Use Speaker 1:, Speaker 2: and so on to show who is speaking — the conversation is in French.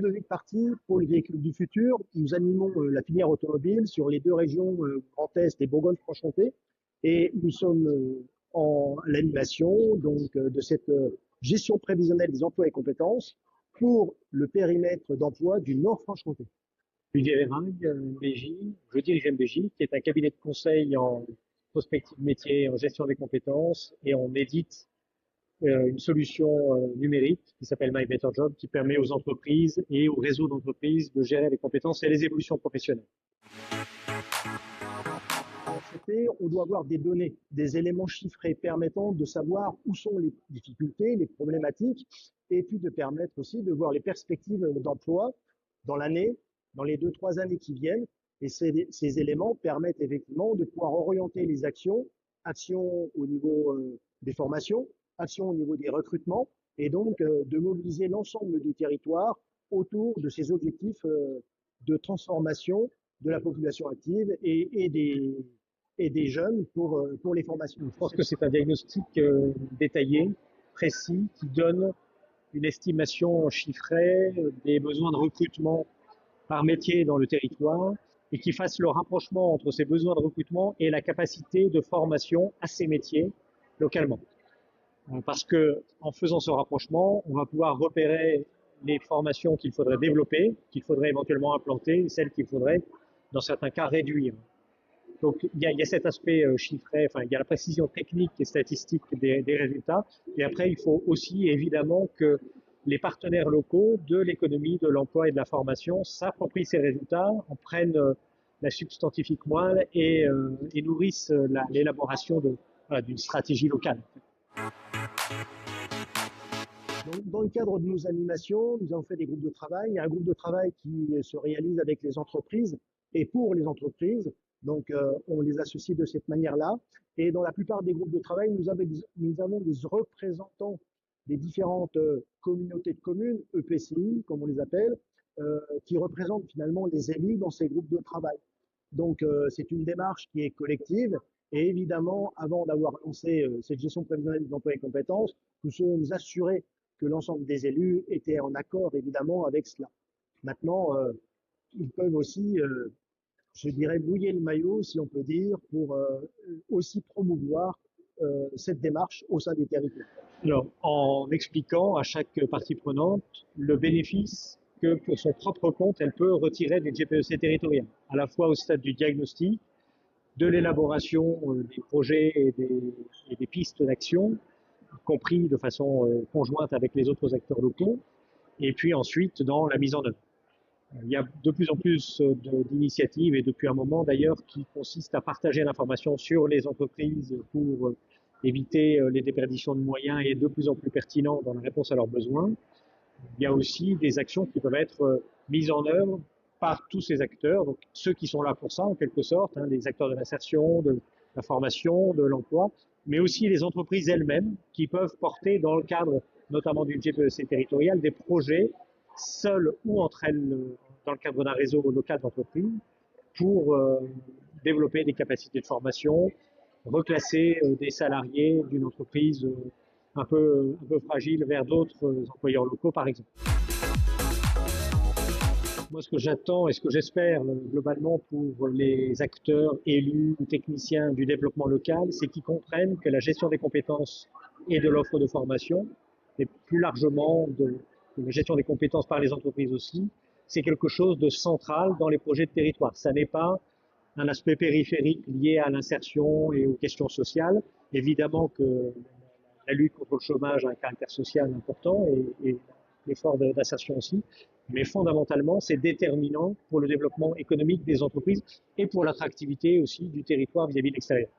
Speaker 1: plus de partie pour les véhicules du futur. Nous animons la filière automobile sur les deux régions Grand Est et Bourgogne-Franche-Comté. Et nous sommes en l'animation donc de cette gestion prévisionnelle des emplois et compétences pour le périmètre d'emploi du Nord-Franche-Comté.
Speaker 2: Olivier Véringue, MBJ, je dirige MBJ, qui est un cabinet de conseil en prospective métier, en gestion des compétences, et on édite une solution numérique qui s'appelle My Better Job, qui permet aux entreprises et aux réseaux d'entreprises de gérer les compétences et les évolutions professionnelles.
Speaker 1: On doit avoir des données, des éléments chiffrés permettant de savoir où sont les difficultés, les problématiques, et puis de permettre aussi de voir les perspectives d'emploi dans l'année, dans les 2-3 années qui viennent. Et ces éléments permettent effectivement de pouvoir orienter les actions au niveau des formations, actions au niveau des recrutements, et donc de mobiliser l'ensemble du territoire autour de ces objectifs de transformation de la population active et des jeunes pour les formations.
Speaker 2: Je pense que c'est un diagnostic détaillé, précis, qui donne une estimation chiffrée des besoins de recrutement par métier dans le territoire et qui fasse le rapprochement entre ces besoins de recrutement et la capacité de formation à ces métiers localement. Parce que en faisant ce rapprochement, on va pouvoir repérer les formations qu'il faudrait développer, qu'il faudrait éventuellement implanter, et celles qu'il faudrait, dans certains cas, réduire. Donc il y a cet aspect chiffré, enfin il y a la précision technique et statistique des résultats, et après il faut aussi évidemment que les partenaires locaux de l'économie, de l'emploi et de la formation s'approprient ces résultats, en prennent la substantifique moelle et nourrissent l'élaboration d'une stratégie locale.
Speaker 1: Donc, dans le cadre de nos animations, nous avons fait des groupes de travail. Il y a un groupe de travail qui se réalise avec les entreprises et pour les entreprises. Donc, on les associe de cette manière-là. Et dans la plupart des groupes de travail, nous avons des représentants des différentes communautés de communes, EPCI, comme on les appelle, qui représentent finalement les élus dans ces groupes de travail. Donc, c'est une démarche qui est collective. Et évidemment, avant d'avoir lancé cette gestion prévisionnelle des emplois et compétences, nous sommes assurés que l'ensemble des élus étaient en accord, évidemment, avec cela. Maintenant, ils peuvent aussi, je dirais, mouiller le maillot, si on peut dire, pour aussi promouvoir cette démarche au sein des territoires.
Speaker 2: Alors, en expliquant à chaque partie prenante le bénéfice que pour son propre compte, elle peut retirer du GPEC territorial, à la fois au stade du diagnostic, de l'élaboration des projets et des pistes d'action, compris de façon conjointe avec les autres acteurs locaux, et puis ensuite dans la mise en œuvre. Il y a de plus en plus d'initiatives, et depuis un moment d'ailleurs, qui consistent à partager l'information sur les entreprises pour éviter les déperditions de moyens et être de plus en plus pertinents dans la réponse à leurs besoins. Il y a aussi des actions qui peuvent être mises en œuvre par tous ces acteurs, donc ceux qui sont là pour ça en quelque sorte, les acteurs de l'insertion, de la formation, de l'emploi, mais aussi les entreprises elles-mêmes qui peuvent porter dans le cadre notamment du GPEC territorial des projets seules ou entre elles dans le cadre d'un réseau local d'entreprises pour développer des capacités de formation, reclasser des salariés d'une entreprise un peu fragile vers d'autres employeurs locaux par exemple. Moi, ce que j'attends et ce que j'espère globalement pour les acteurs élus ou techniciens du développement local, c'est qu'ils comprennent que la gestion des compétences et de l'offre de formation, et plus largement de la gestion des compétences par les entreprises aussi, c'est quelque chose de central dans les projets de territoire. Ça n'est pas un aspect périphérique lié à l'insertion et aux questions sociales. Évidemment que la lutte contre le chômage a un caractère social important et l'effort d'insertion aussi, mais fondamentalement, c'est déterminant pour le développement économique des entreprises et pour l'attractivité aussi du territoire vis-à-vis de l'extérieur.